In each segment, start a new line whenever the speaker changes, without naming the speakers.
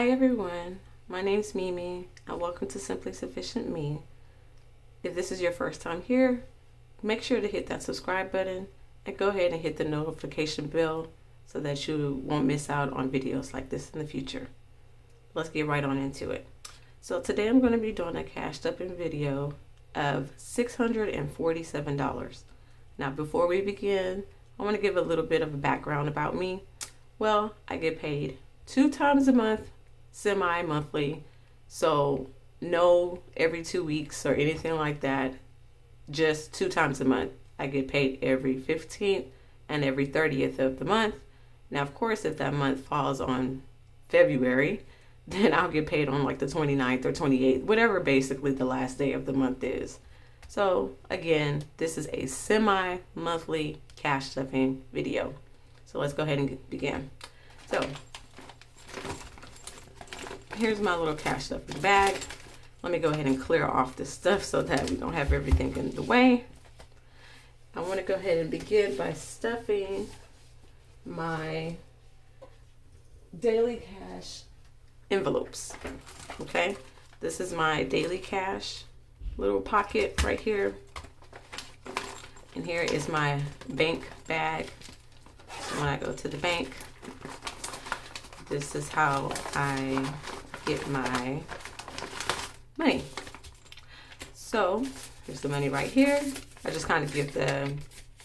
Hi everyone, my name's Mimi and welcome to Simply Sufficient Me. If this is your first time here, make sure to hit that subscribe button and go ahead and hit the notification bell so that you won't miss out on videos like this in the future. Let's get right on into it. So today I'm going to be doing a cashed up in video of $647. Now before we begin, I want to give a little bit of a background about me. Well, I get paid 2 times a month, semi-monthly, so no every 2 weeks or anything like that, just 2 times a month. I get paid every 15th and every 30th of the month. Now, of course, if that month falls on February, then I'll get paid on like the 29th or 28th, whatever basically the last day of the month is. So again, this is a semi-monthly cash stuffing video. So let's go ahead and begin. So here's my little cash stuffing bag. Let me go ahead and clear off this stuff so that we don't have everything in the way. I want to go ahead and begin by stuffing my daily cash envelopes. Okay, this is my daily cash little pocket right here. And here is my bank bag. So when I go to the bank, this is how I get my money. So here's the money right here. I just kind of give the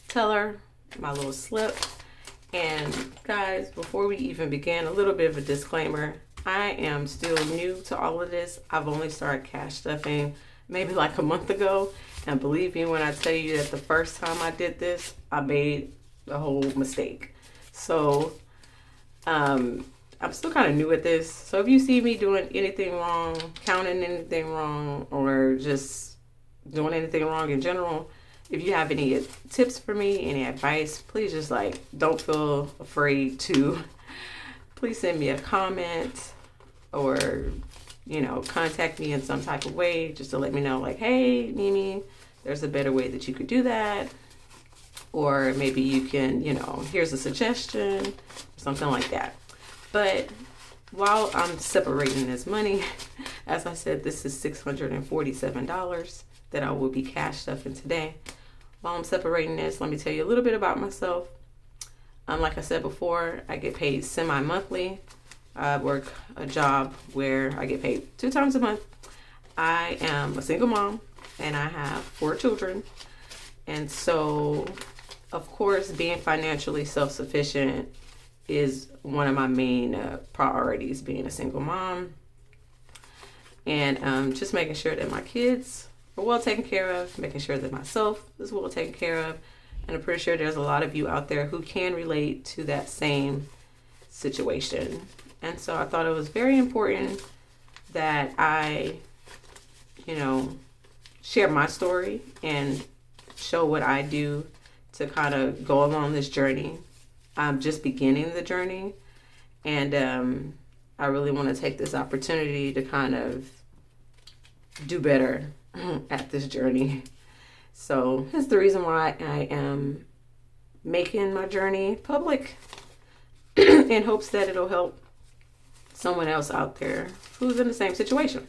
teller my little slip. And guys, before we even begin, a little bit of a disclaimer. I am still new to all of this. I've only started cash stuffing maybe like a month ago. And believe me when I tell you that the first time I did this, I made a whole mistake. So I'm still kind of new at this. So if you see me doing anything wrong, counting anything wrong, or just doing anything wrong in general, if you have any tips for me, any advice, please just don't feel afraid to please send me a comment or, contact me in some type of way just to let me know hey, Mimi, there's a better way that you could do that. Or maybe you can, here's a suggestion, something like that. But while I'm separating this money, as I said, this is $647 that I will be cash stuffing today. While I'm separating this, let me tell you a little bit about myself. Like I said before, I get paid semi-monthly. I work a job where I get paid 2 times a month. I am a single mom and I have 4 children. And so, of course, being financially self-sufficient is one of my main priorities, being a single mom. And just making sure that my kids are well taken care of, making sure that myself is well taken care of. And I'm pretty sure there's a lot of you out there who can relate to that same situation. And so I thought it was very important that I, share my story and show what I do to kind of go along this journey. I'm just beginning the journey, and I really want to take this opportunity to kind of do better at this journey. So that's the reason why I am making my journey public in hopes that it'll help someone else out there who's in the same situation.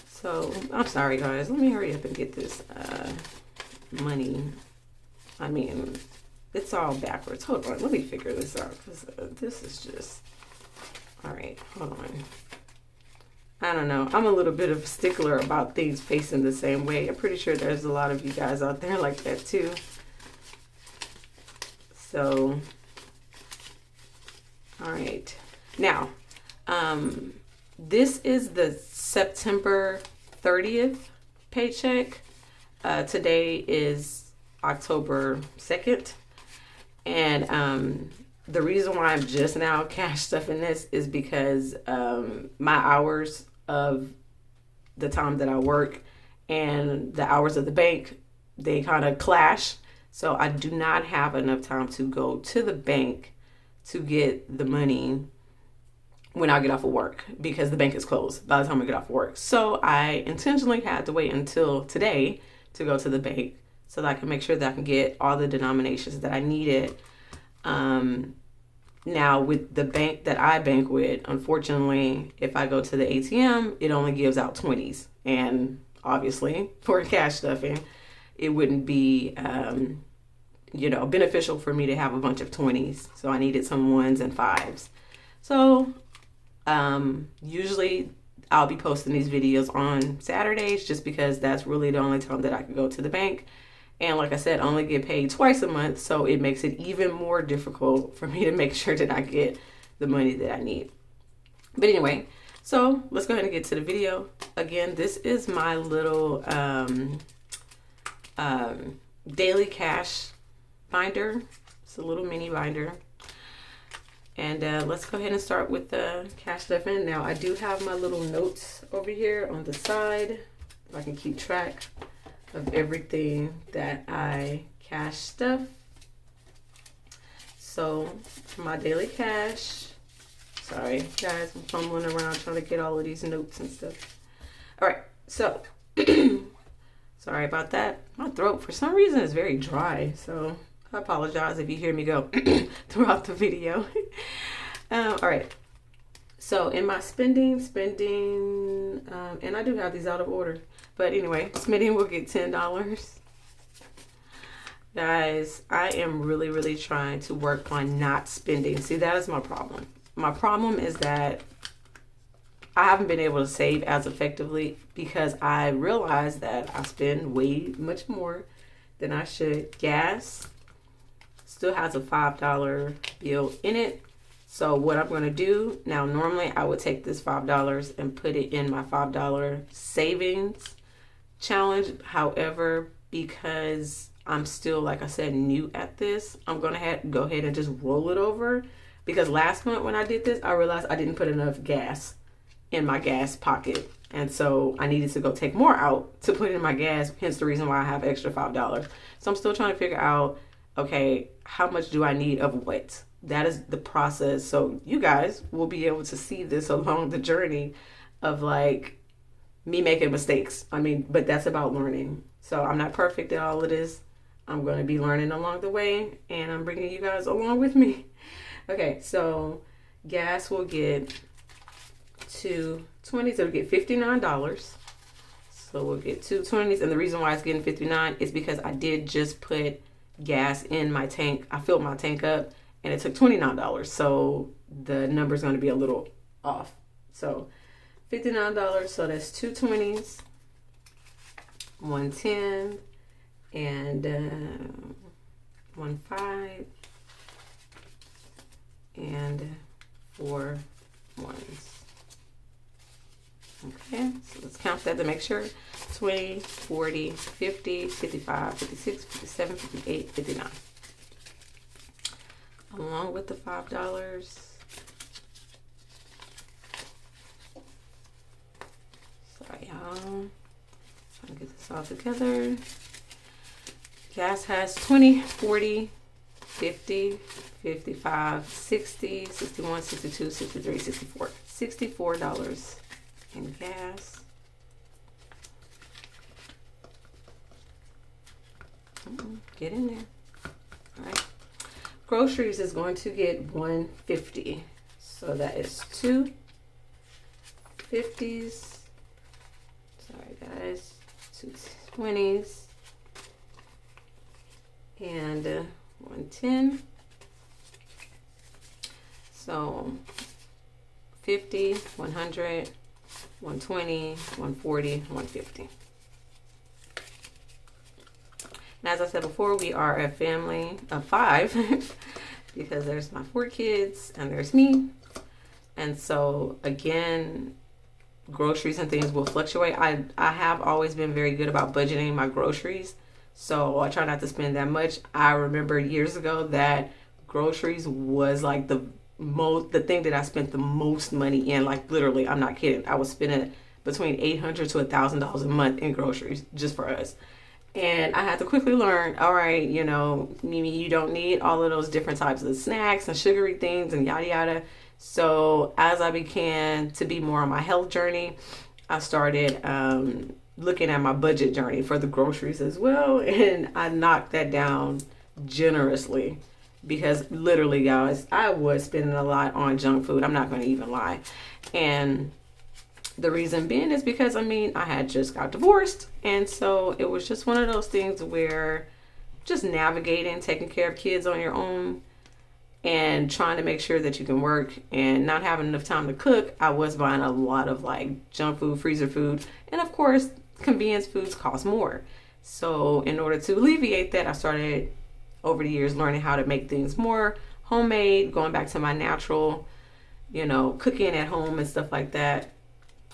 So I'm sorry guys, let me hurry up and get this money. I mean, it's all backwards. Hold on, let me figure this out because this is just... All right, hold on. I don't know. I'm a little bit of a stickler about things facing the same way. I'm pretty sure there's a lot of you guys out there like that too. So, all right. Now, this is the September 30th paycheck. Today is October 2nd. And the reason why I'm just now cash stuffing this is because my hours of the time that I work and the hours of the bank, they kind of clash. So I do not have enough time to go to the bank to get the money when I get off of work because the bank is closed by the time I get off of work. So I intentionally had to wait until today to go to the bank so that I can make sure that I can get all the denominations that I needed Now, with the bank that I bank with, unfortunately, if I go to the ATM, it only gives out 20s. And obviously, for cash stuffing, it wouldn't be, beneficial for me to have a bunch of 20s. So I needed some ones and fives. So usually I'll be posting these videos on Saturdays just because that's really the only time that I can go to the bank. And like I said, I only get paid twice a month, so it makes it even more difficult for me to make sure that I get the money that I need. But anyway, so let's go ahead and get to the video. Again, this is my little daily cash binder. It's a little mini binder. And let's go ahead and start with the cash stuffing. Now, I do have my little notes over here on the side. If I can keep track of everything that I cash stuff. So, for my daily cash, sorry guys, I'm fumbling around trying to get all of these notes and stuff. All right, so, sorry about that. My throat, for some reason, is very dry, so I apologize if you hear me go throughout the video. All right. So in my spending, and I do have these out of order, but anyway, spending will get $10. Guys, I am really, really trying to work on not spending. See, that is my problem. My problem is that I haven't been able to save as effectively because I realize that I spend way much more than I should. Gas still has a $5 bill in it. So what I'm going to do now, normally I would take this $5 and put it in my $5 savings challenge. However, because I'm still, like I said, new at this, I'm going to go ahead and just roll it over. Because last month when I did this, I realized I didn't put enough gas in my gas pocket. And so I needed to go take more out to put in my gas. Hence the reason why I have extra $5. So I'm still trying to figure out, okay, how much do I need of what? That is the process. So you guys will be able to see this along the journey of like me making mistakes. I mean, but that's about learning. So I'm not perfect at all of this. I'm going to be learning along the way, and I'm bringing you guys along with me. Okay, so gas will get two 20s. It'll get $59. So we'll get two 20s. And the reason why it's getting 59 is because I did just put gas in my tank. I filled my tank up and it took $29. So the number's going to be a little off. So $59. So that's two 20s, 110, and 15, and 4 ones. Okay, so let's count that to make sure. 20, 40, 50, 55, 56, 57, 58, 59. Along with the $5. Sorry, y'all. Trying to get this all together. Gas has 20, 40, 50, 55, 60, 61, 62, 63, 64. $64 in gas. Get in there. All right. Groceries is going to get $150. So that is two 50s. Sorry guys. Two 20s. And 110. So 50, 100, 120, 140, 150. And as I said before, we are a family of 5 because there's my 4 kids and there's me. And so again, groceries and things will fluctuate. I have always been very good about budgeting my groceries. So I try not to spend that much. I remember years ago that groceries was like the thing that I spent the most money in. Like literally, I'm not kidding. I was spending between $800 to $1,000 a month in groceries just for us. And I had to quickly learn, all right, Mimi, you don't need all of those different types of snacks and sugary things and yada yada. So as I began to be more on my health journey, I started looking at my budget journey for the groceries as well. And I knocked that down generously. because literally, guys, I was spending a lot on junk food. I'm not going to even lie. And the reason being is because, I mean, I had just got divorced. And so it was just one of those things where just navigating, taking care of kids on your own, and trying to make sure that you can work and not having enough time to cook. I was buying a lot of like junk food, freezer food. And of course, convenience foods cost more. So in order to alleviate that, I started over the years learning how to make things more homemade, going back to my natural, cooking at home and stuff like that.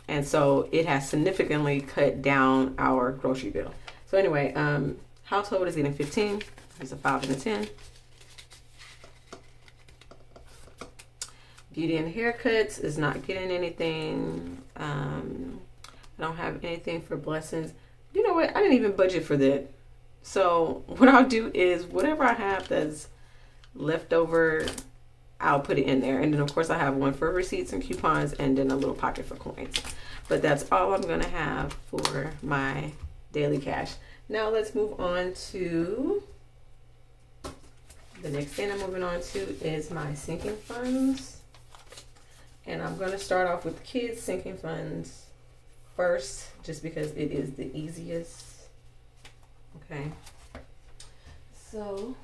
And so it has significantly cut down our grocery bill. So anyway, household is getting 15. There's a 5 and a 10. Beauty and haircuts is not getting anything. I don't have anything for blessings. You know what? I didn't even budget for that. So what I'll do is whatever I have that's left over, I'll put it in there. And then of course I have one for receipts and coupons, and then a little pocket for coins. But that's all I'm going to have for my daily cash. Now let's move on to the next thing I'm moving on to is my sinking funds. And I'm going to start off with the kids' sinking funds first, just because it is the easiest. Okay. So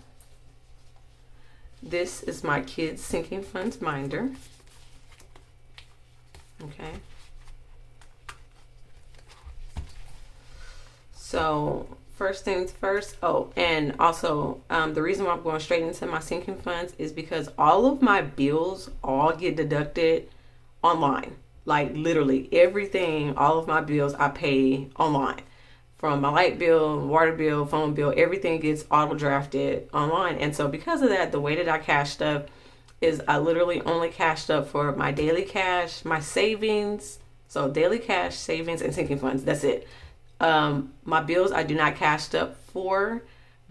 this is my kids' sinking funds minder. Okay. So first things first. Oh, and also the reason why I'm going straight into my sinking funds is because all of my bills all get deducted online. Like literally everything, all of my bills I pay online. From my light bill, water bill, phone bill, everything gets auto drafted online. And so because of that, the way that I cash stuff is I literally only cashed up for my daily cash, my savings. So daily cash, savings, and sinking funds. That's it. My bills I do not cash up for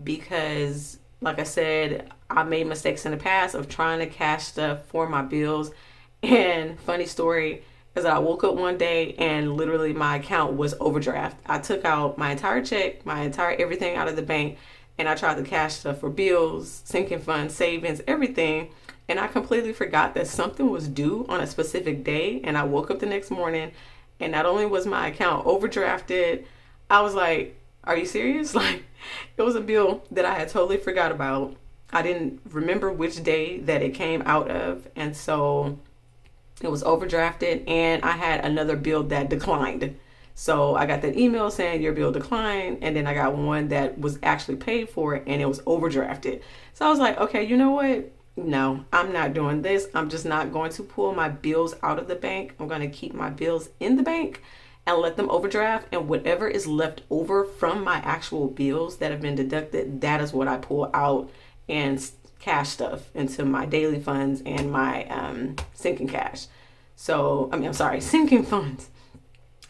because, like I said, I made mistakes in the past of trying to cash stuff for my bills. And funny story is I woke up one day and literally my account was overdraft. I took out my entire check, my entire everything out of the bank, and I tried to cash stuff for bills, sinking funds, savings, everything. And I completely forgot that something was due on a specific day. And I woke up the next morning and not only was my account overdrafted, I was like, are you serious? Like, it was a bill that I had totally forgot about. I didn't remember which day that it came out of. And so it was overdrafted, and I had another bill that declined. So I got that email saying your bill declined, and then I got one that was actually paid for and it was overdrafted. So I was like, okay, you know what? No, I'm not doing this. I'm just not going to pull my bills out of the bank. I'm going to keep my bills in the bank and let them overdraft, and whatever is left over from my actual bills that have been deducted, that is what I pull out and cash stuff into my daily funds and my sinking cash. So, sinking funds.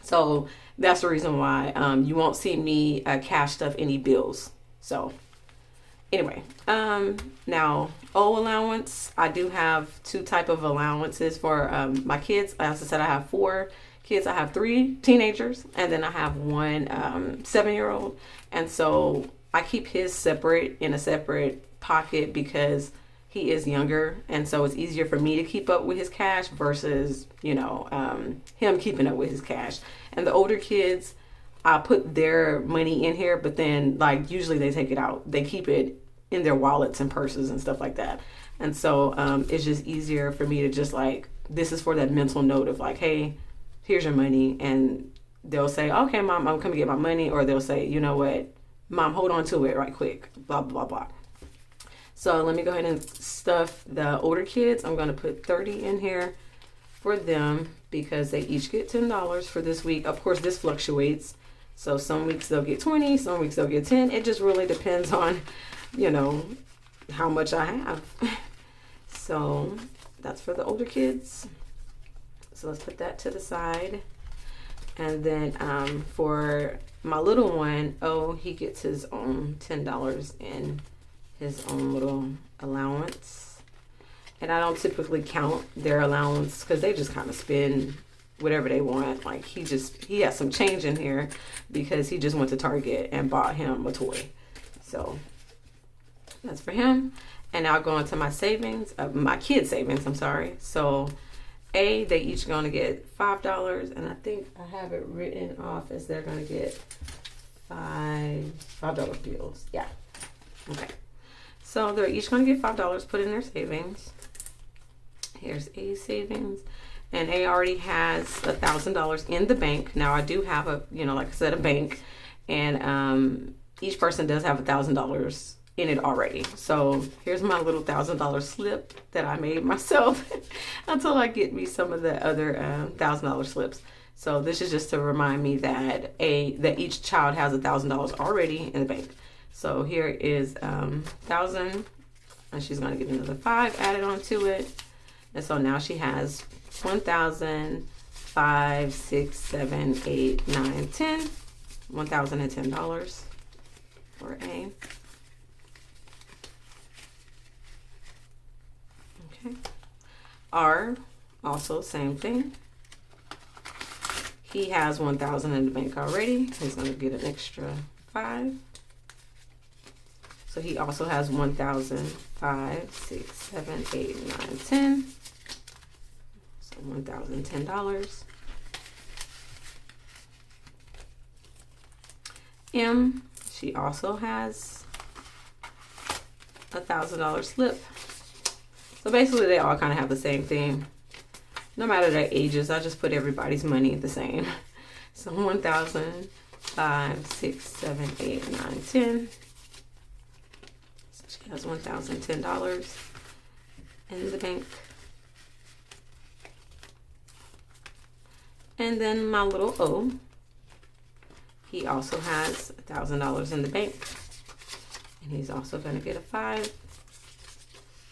So that's the reason why you won't see me cash stuff any bills. So anyway, now allowance. I do have 2 type of allowances for my kids. As I said, I have 4 kids. I have 3 teenagers, and then I have 1 7-year-old. And so I keep his separate in a separate pocket because he is younger, and so it's easier for me to keep up with his cash versus him keeping up with his cash. And the older kids, I put their money in here, but then like usually they take it out. They keep it in their wallets and purses and stuff like that. And so it's just easier for me to just like, this is for that mental note of like, hey, here's your money. And they'll say, okay, Mom, I'm coming to get my money. Or they'll say, you know what, Mom, hold on to it right quick, blah, blah, blah. So let me go ahead and stuff the older kids. I'm going to put 30 in here for them because they each get $10 for this week. Of course, this fluctuates. So some weeks they'll get 20, some weeks they'll get 10. It just really depends on, how much I have. So that's for the older kids. So let's put that to the side. And then for my little one, he gets his own $10 in his own little allowance. And I don't typically count their allowance because they just kind of spend whatever they want. Like he has some change in here because he just went to Target and bought him a toy. So that's for him. And now go into my savings, my kids' savings, I'm sorry. So they each going to get $5, and I think I have it written off as they're going to get $5 bills. Yeah. Okay. So they're each going to get $5 put in their savings. Here's A savings. And A already has $1,000 in the bank. Now I do have like I said, a bank. And each person does have $1,000 in it already. So here's my little $1,000 slip that I made myself until I get me some of the other $1,000 slips. So this is just to remind me that each child has $1,000 already in the bank. So here is 1,000, and she's going to get another 5 added onto it. And so now she has 1,000, 5, 6, 7, 8, 9, 10. $1,010 for A. Okay. R, also same thing. He has 1,000 in the bank already. He's going to get an extra 5. So he also has 1,000, 5, 6, 7, 8, 9, 10. So $1,010. M, she also has $1,000 slip. So basically they all kind of have the same thing. No matter their ages, I just put everybody's money the same. So 1,000, 5, 6, 7, 8, 9, 10. So she has $1,010 in the bank. And then my little O, he also has $1,000 in the bank. And he's also going to get a 5. So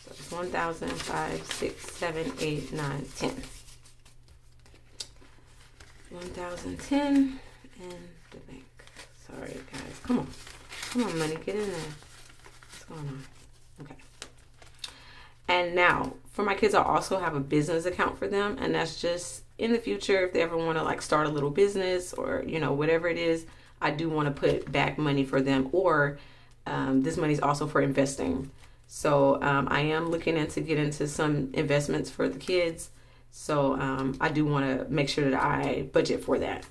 it's 1,000, 5, 6, 7, 8, 9, 10. 1,010 in the bank. Sorry, guys. Come on. Come on, money. Get in there. What's going on? Okay. And now, for my kids, I also have a business account for them. And that's just in the future, if they ever want to like start a little business or, whatever it is, I do want to put back money for them. Or this money is also for investing. So I am looking to get into some investments for the kids. So I do want to make sure that I budget for that.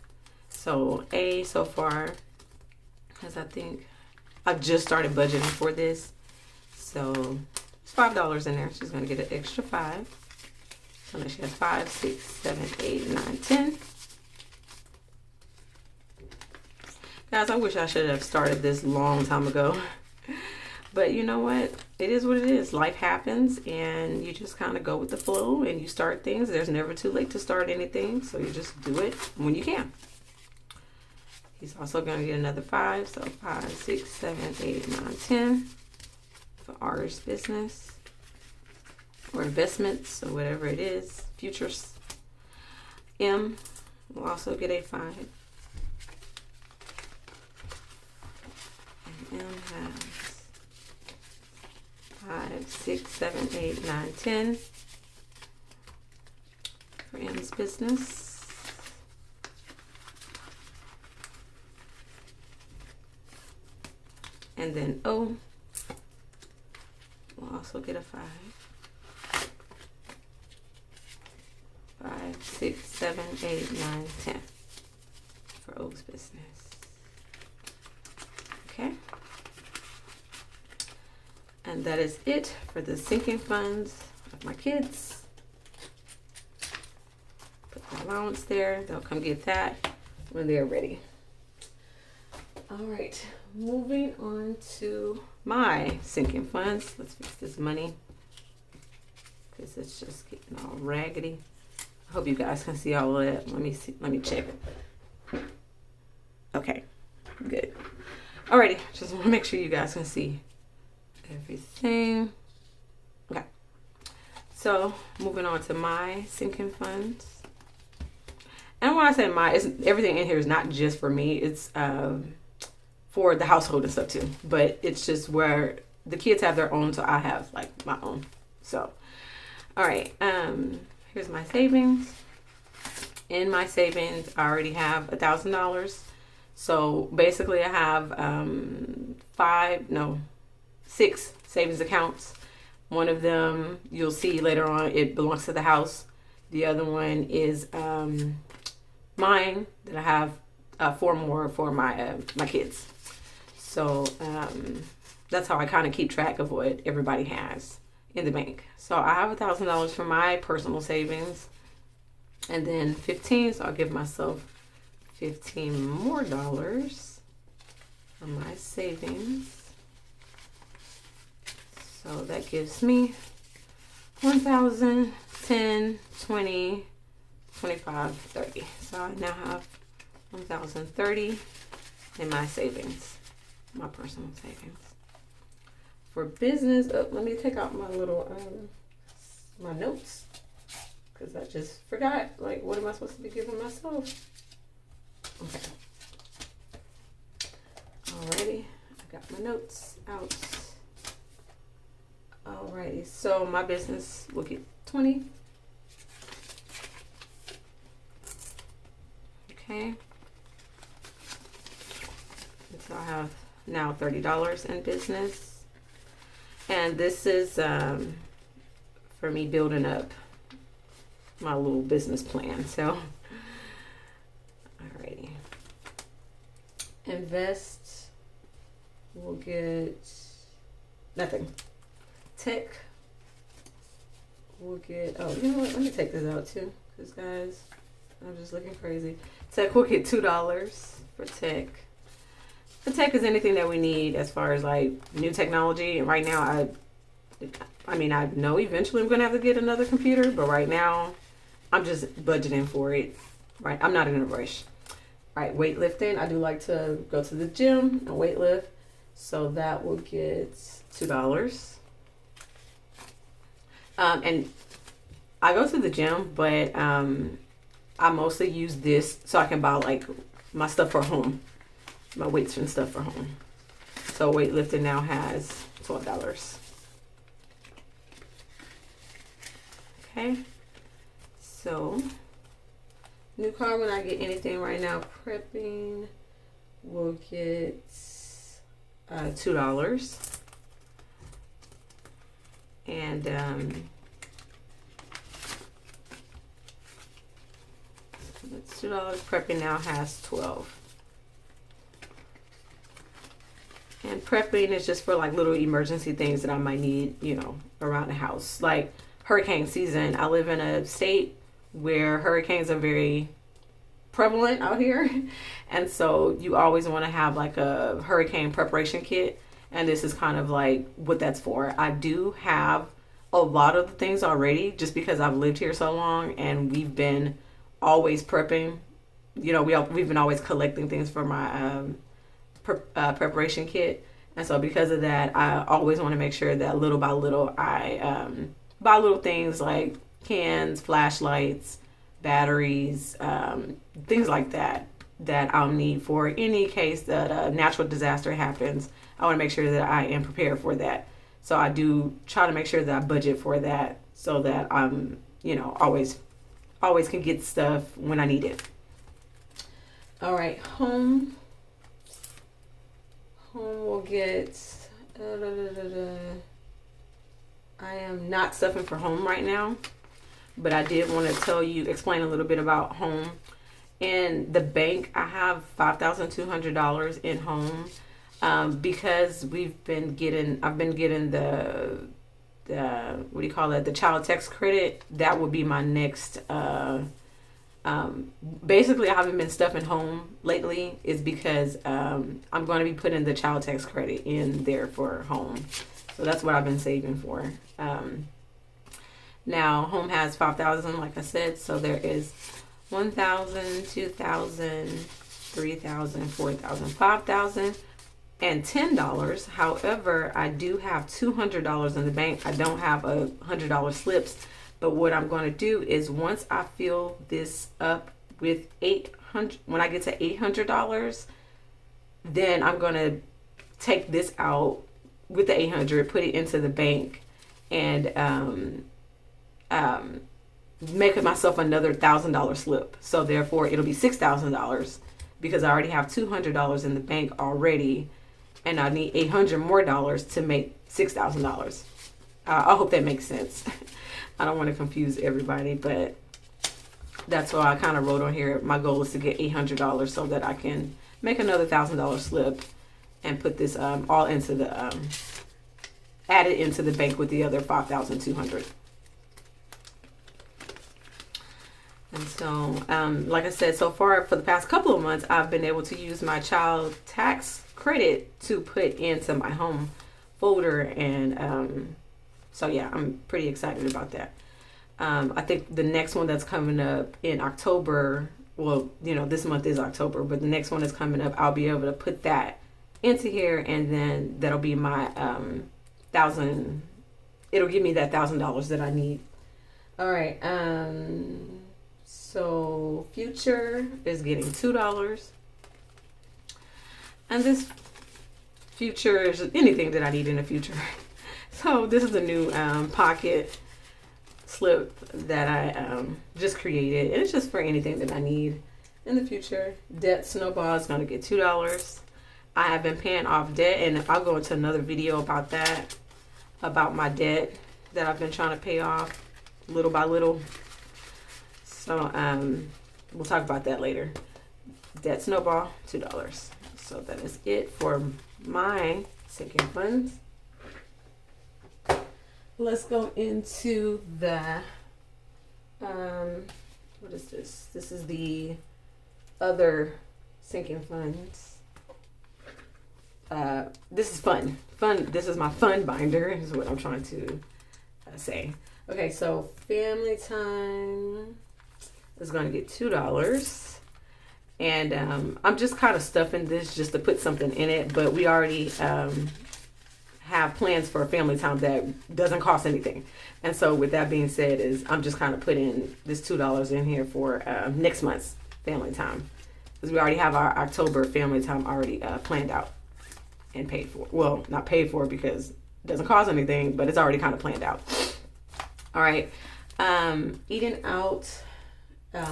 So A so far, because I think I've just started budgeting for this. So it's $5 in there. She's going to get an extra 5. So now she has 5, 6, 7, 8, 9, 10. Guys, I wish I should have started this long time ago. But you know what? It is what it is. Life happens and you just kind of go with the flow and you start things. There's never too late to start anything. So you just do it when you can. He's also going to get another 5. So 5, 6, 7, 8, 9, 10 for R's business or investments or whatever it is. Futures. M will also get a 5. And M has 5, 6, 7, 8, 9, 10 for M's business. And then O will also get a 5. 5, 6, 7, 8, 9, 10 for O's business. Okay. And that is it for the sinking funds of my kids. Put the allowance there. They'll come get that when they're ready. All right, moving on to my sinking funds. Let's fix this money because it's just getting all raggedy. I hope you guys can see all of that. Let me see. Let me check it. Okay, good. Alrighty, just want to make sure you guys can see everything. Okay, so moving on to my sinking funds. And when I say my, everything in here is not just for me. It's for the household and stuff too. But it's just where the kids have their own, so I have like my own. So, all right. Here's my savings. In my savings, I already have $1,000. So basically, I have 6 savings accounts. One of them, you'll see later on, it belongs to the house. The other one is mine, that I have 4 more for my kids. So that's how I kind of keep track of what everybody has in the bank. So I have $1,000 for my personal savings, and then 15. So I'll give myself 15 more dollars for my savings. So that gives me 1,000, 10, 20, 25, 30. So I now have 1,030 in my savings, my personal savings. For business, let me take out my little, my notes, because I just forgot, like, what am I supposed to be giving myself? Okay. Alrighty, I got my notes out. Alrighty, so my business will get 20. Okay. And so I have now $30 in business. And this is for me building up my little business plan. So, alrighty. Invest will get nothing. Tech will get, oh, you know what? Let me take this out too, because guys, I'm just looking crazy. Tech will get $2 for tech. The tech is anything that we need as far as like new technology. And right now, I mean, I know eventually I'm going to have to get another computer, but right now I'm just budgeting for it. Right. I'm not in a rush. Right. Weightlifting. I do like to go to the gym and weightlift. So that will get $2. And I go to the gym, but I mostly use this so I can buy like my stuff for home, my weights and stuff for home. So weightlifting now has $12. Okay. So new car, when I get anything right now, prepping will get $2. And it's $2. Prepping now has 12. And prepping is just for like little emergency things that I might need, you know, around the house. Like hurricane season. I live in a state where hurricanes are very prevalent out here. And so you always want to have like a hurricane preparation kit. And this is kind of like what that's for. I do have a lot of the things already just because I've lived here so long and we've been always prepping. You know, we've been always collecting things for my preparation kit. And so because of that, I always want to make sure that little by little I buy little things like cans, flashlights, batteries, things like that I'll need for any case that a natural disaster happens. I want to make sure that I am prepared for that. So I do try to make sure that I budget for that so that I'm, you know, always can get stuff when I need it. All right, home will get, I am not stuffing for home right now, but I did want to explain a little bit about home. In the bank, I have $5,200 in home. Because I've been getting the what do you call it? The child tax credit. That would be my next, basically I haven't been stuffing home lately is because, I'm going to be putting the child tax credit in there for home. So that's what I've been saving for. Now home has 5,000, like I said, so there is 1,000, 2,000, 3,000, 4,000, 5,000. And $10. However, I do have $200 in the bank. I don't have $100 slips. But what I'm going to do is once I fill this up with $800, when I get to $800, then I'm going to take this out with the $800, put it into the bank, and make myself another $1,000 slip. So therefore, it'll be $6,000 because I already have $200 in the bank already. And I need $800 more to make $6,000. I hope that makes sense. I don't want to confuse everybody, but that's why I kind of wrote on here. My goal is to get $800 so that I can make another $1,000 slip and put this all into the add it into the bank with the other 5,200. And so, like I said, so far for the past couple of months, I've been able to use my child tax credit to put into my home folder. And so, yeah, I'm pretty excited about that. I think the next one that's coming up in October, well, you know, this month is October, but the next one that's coming up, I'll be able to put that into here, and then that'll be my it'll give me that $1,000 that I need. All right. So Future is getting $2. And this Future is anything that I need in the future. So this is a new pocket slip that I just created. And it's just for anything that I need in the future. Debt Snowball is going to get $2. I have been paying off debt, and I'll go into another video about that, about my debt that I've been trying to pay off little by little. So we'll talk about that later. Debt Snowball, $2. So that is it for my sinking funds. Let's go into the what is this? This is the other sinking funds. This is fun. This is my fun binder, is what I'm trying to say. Okay, so Family Time is going to get $2. And I'm just kind of stuffing this just to put something in it. But we already have plans for Family Time that doesn't cost anything. And so with that being said, I'm just kind of putting this $2 in here for next month's Family Time. Because we already have our October Family Time already planned out and paid for. Well, not paid for because it doesn't cost anything, but it's already kind of planned out. All right. Eating out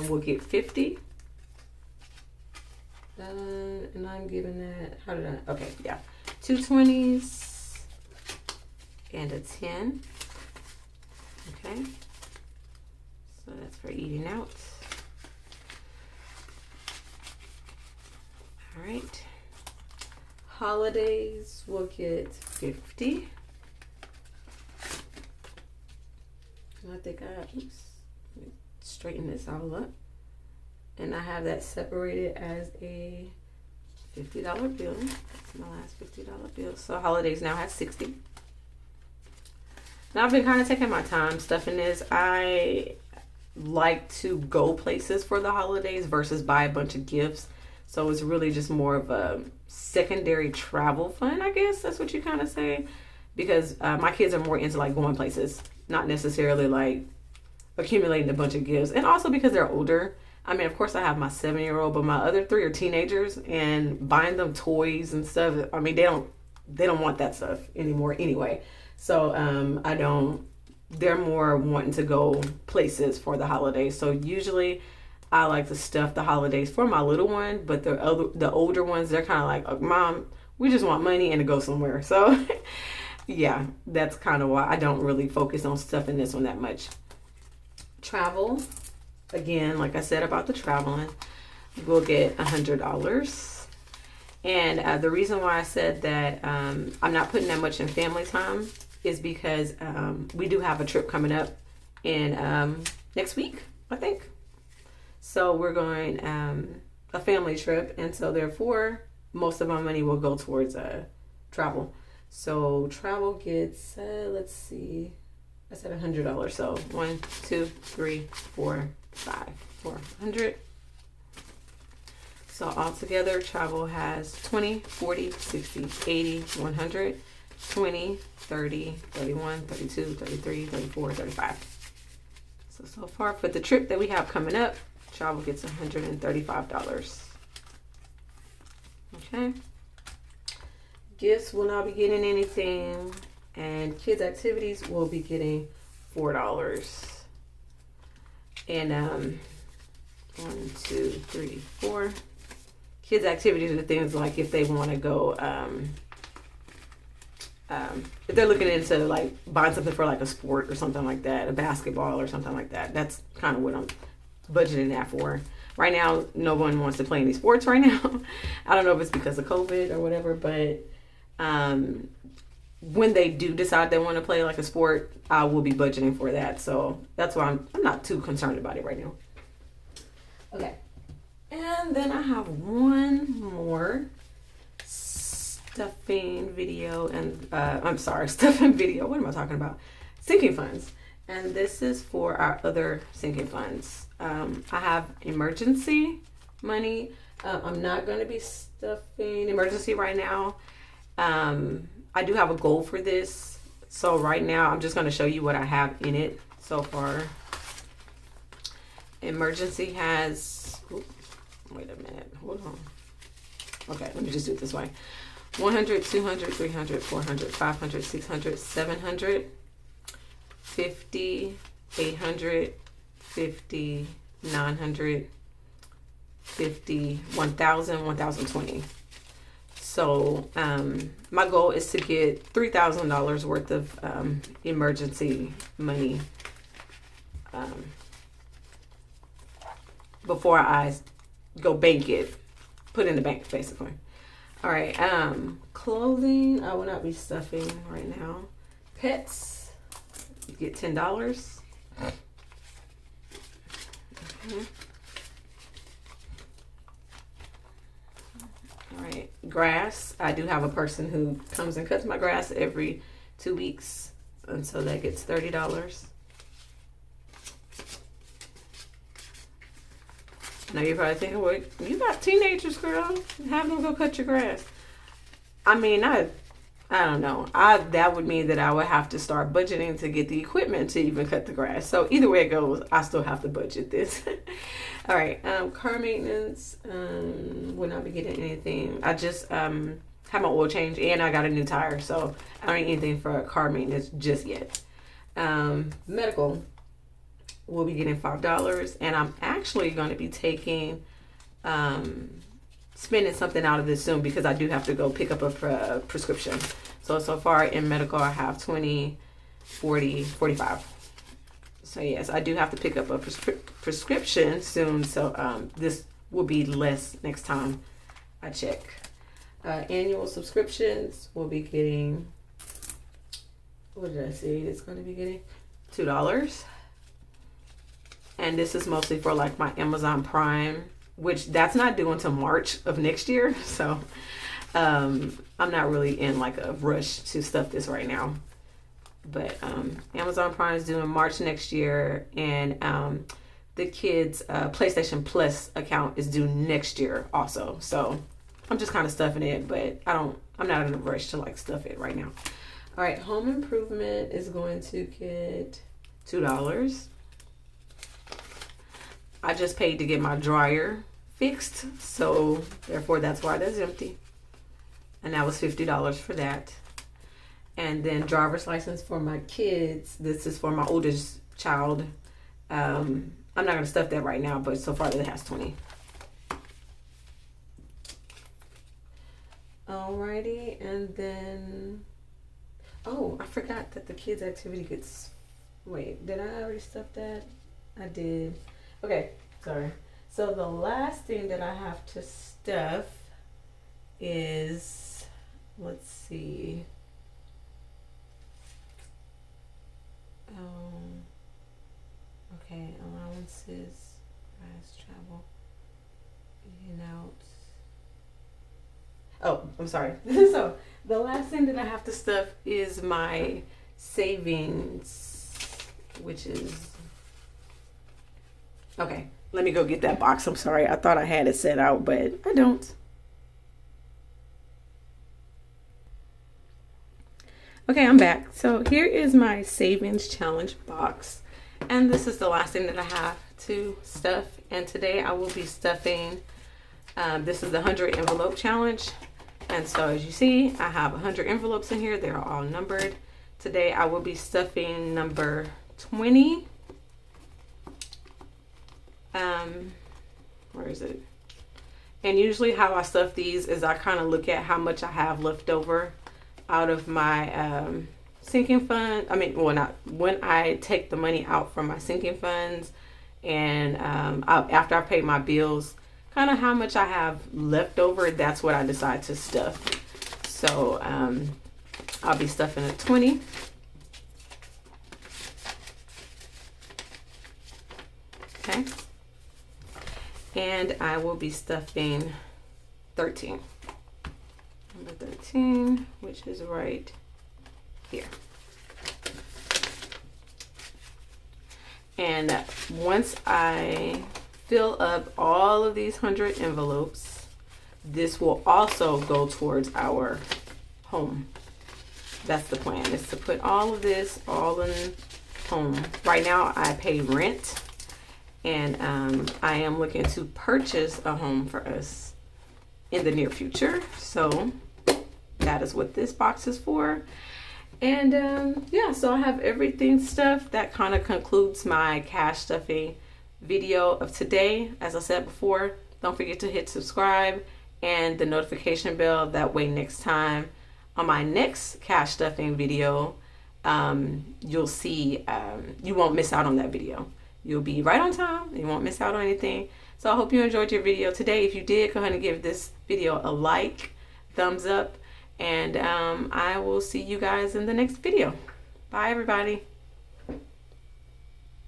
will get $50. And I'm giving that, okay, yeah. 2 20s and a 10. Okay. So that's for eating out. All right. Holidays will get 50. And I think let me straighten this all up. And I have that separated as a $50 bill. That's my last $50 bill. So holidays now has 60. Now I've been kind of taking my time stuffing this. I like to go places for the holidays versus buy a bunch of gifts. So it's really just more of a secondary travel fund, I guess. That's what you kind of say. Because my kids are more into like going places, not necessarily like accumulating a bunch of gifts. And also because they're older. I mean, of course, I have my 7-year-old, but my other 3 are teenagers, and buying them toys and stuff. I mean, they don't want that stuff anymore anyway. So they're more wanting to go places for the holidays. So usually I like to stuff the holidays for my little one, but the older ones, they're kind of like, oh, Mom, we just want money and to go somewhere. So yeah, that's kind of why I don't really focus on stuffing this one that much. Travel. Again, like I said about the traveling, we'll get $100. And the reason why I said that I'm not putting that much in Family Time is because we do have a trip coming up in next week, I think. So we're going a family trip, and so therefore most of my money will go towards travel. So travel gets let's see, I said $100. So 1, 2, 3, 4, 5, 400. So altogether, travel has 20, 40, 60, 80, 100, 20, 30, 31, 32, 33, 34, 35. So far for the trip that we have coming up, travel gets $135. Okay. Gifts will not be getting anything, and kids' activities will be getting $4. And 1, 2, 3, 4. Kids' activities are things like if they want to go if they're looking into like buying something for like a sport or something like that, a basketball or something like that, that's kind of what I'm budgeting that for. Right now, no one wants to play any sports right now. I don't know if it's because of COVID or whatever, but when they do decide they want to play like a sport, I will be budgeting for that. So that's why I'm not too concerned about it right now. Okay. And then I have one more stuffing video and stuffing video. What am I talking about? Sinking funds. And this is for our other sinking funds. I have emergency money. I'm not going to be stuffing emergency right now. I do have a goal for this. So right now I'm just going to show you what I have in it so far. Emergency has, wait a minute, hold on. Okay, let me just do it this way. 100, 200, 300, 400, 500, 600, 700, 50, 800, 50, 900, 50, 1,000, 1,020. So my goal is to get $3,000 worth of emergency money before I go bank it, put in the bank basically. All right, clothing, I will not be stuffing right now. Pets, you get $10. Okay. All right, grass, I do have a person who comes and cuts my grass every 2 weeks, and so that gets $30. Now you're probably thinking, well, you got teenagers, girl. Have them go cut your grass. I mean, I don't know. That would mean that I would have to start budgeting to get the equipment to even cut the grass. So either way it goes, I still have to budget this. All right, car maintenance. Will not be getting anything. I just have my oil change and I got a new tire, so I don't need anything for car maintenance just yet. Medical. We'll be getting $5, and I'm actually going to be taking, spending something out of this soon because I do have to go pick up a prescription. So far in medical, I have 20, 40, 45. So yes, I do have to pick up a prescription soon. So this will be less next time I check. Annual subscriptions, we'll be getting, what did I say? It's going to be getting $2. And this is mostly for like my Amazon Prime, which that's not due until March of next year. So I'm not really in like a rush to stuff this right now. But Amazon Prime is due in March next year. And the kids' PlayStation Plus account is due next year also. So I'm just kind of stuffing it, but I'm not in a rush to like stuff it right now. All right, home improvement is going to get $2. I just paid to get my dryer fixed, so therefore that's why that's empty. And that was $50 for that. And then driver's license for my kids. This is for my oldest child. I'm not going to stuff that right now, but so far that has 20. Alrighty, and then, oh, I forgot that the kids' activity gets, wait, did I already stuff that? I did. Okay, sorry. So the last thing that I have to stuff is, let's see. Okay, allowances, price, travel, notes. Oh, I'm sorry. So the last thing that I have to stuff is my savings, which is, okay, let me go get that box. I'm sorry. I thought I had it set out, but I don't. Okay, I'm back. So here is my savings challenge box. And this is the last thing that I have to stuff. And today I will be stuffing, this is the 100 envelope challenge. And so as you see, I have 100 envelopes in here. They're all numbered. Today I will be stuffing number 20. Where is it? And usually how I stuff these is I kind of look at how much I have left over out of my sinking fund. I mean, well, not when I take the money out from my sinking funds, and after I pay my bills, kind of how much I have left over, that's what I decide to stuff. So I'll be stuffing a 20. Okay. And I will be stuffing 13. Number 13, which is right here. And once I fill up all of these 100 envelopes, this will also go towards our home. That's the plan, is to put all of this all in home. Right now I pay rent, and I am looking to purchase a home for us in the near future. So that is what this box is for. And yeah, so I have everything stuffed. That kind of concludes my cash stuffing video of today. As I said before, don't forget to hit subscribe and the notification bell. That way next time on my next cash stuffing video, you'll see, you won't miss out on that video. You'll be right on time. You won't miss out on anything. So I hope you enjoyed your video today. If you did, go ahead and give this video a like, thumbs up, and I will see you guys in the next video. Bye, everybody.